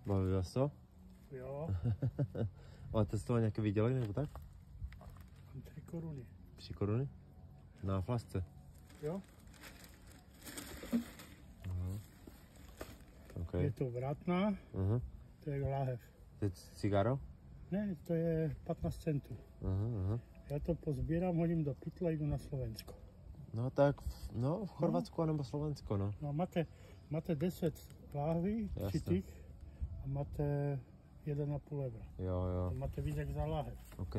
Baví vás to? Jo. Máte z toho nějaké výdělek nebo tak? Mám 3 koruny. 3 koruny? Na flasce? Jo. Aha. Okay. Je to vratná, to je láhev. To je cigaro? Ne, to je 15 centů. Aha. Já to pozbírám, hodím do pytle a jdu na Slovensko. No tak, v Chorvatsku nebo Slovensko, no. No máte 10 láhví, šitých a máte 1,5 eura. Jo. A máte víc jak za láhev. OK.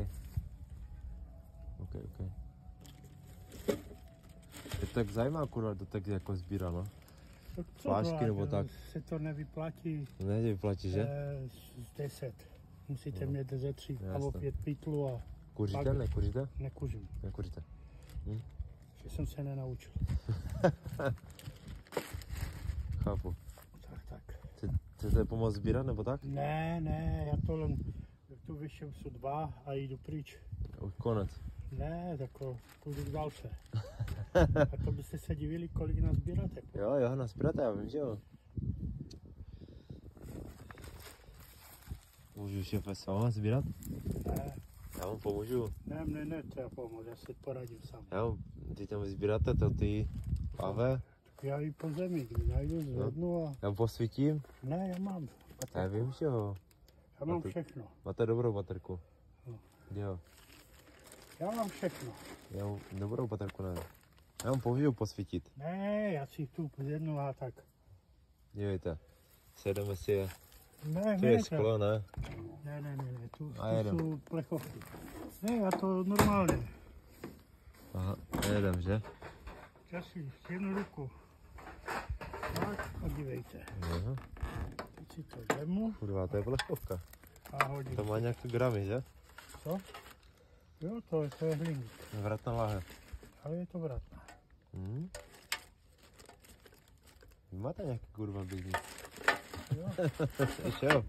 Je tak zajímá, kurva, to tak jako sbírá, no. Flášky nebo tak. Se to nevyplatí. Nevyplatí, že? Z 10. Musíte mít ze 3 nebo 5 pytlu a... Kuříte, nekuříte? Nekuřím. Nekuříte. Že jsem se nenaučil. Chápu. Tak. Chcete pomoct sbírat nebo tak? Ne, já to len... Tu vyšel jsou 2 a jdu pryč. Už konec. Ne, tako půjdu k další. A to byste se divili, kolik nás sbíráte. Jo, nás sbíráte, já vím, že jo. Můžu šéfe s váma sbírat? Ne. Já vám pomůžu. Ne, třeba pomoct, já si poradím sám. Jo, ty tam sbíráte, to ty láhve. Já ji po zemi, kdy najdu, zvednu a... Já vám posvítím? Ne, já mám. Já vím, že jo. Já mám všechno. Máte dobrou baterku. No. Jo. Já mám všechno. Já mám dobrou baterku, ne. Já vám pomůžu posvítit. Ne, já si tu zjednu a tak. Dívejte, sedeme si je. Ne, to je sklo, ne? Ne, tu jsou plechovky. Ne, já to normálně. Aha, jedem, že? Já si jednu ruku. Tak, a dívejte. Aha. Teď si to vemu. Kurva, to je plechovka. A hodím. To má nějaké gramy, že? Co? Jo, to je hliník. Vratná láhev. Ale je to vratná. Vy máte nějaký kurva biznis? Jo. Ještě jo?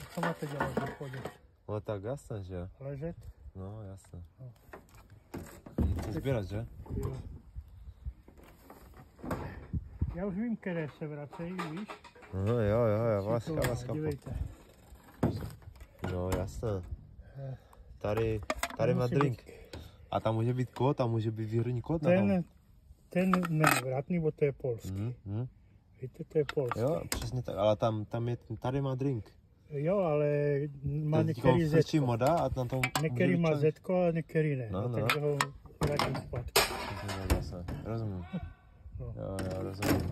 A co máte dělat v obchodě? No tak jasné, že? Ležet? No jasné. No. Chci sbírat, že? Jo. Já už vím, které se vracejí, víš? No jo, já vás chápu. Dívejte. No jasné. Tady má drink. A tam může být kód, tam může být výherní kód na tom. Ten nevratný, bo to je polský. Víte, to je polský. Jo, přesně tak, ale tady má drink. Jo, ale má některý zetko. Moda a na tom některý má zetko a některý ne. No. Takže ho vrátím zpátky. Rozumím. No. Jo, rozumím.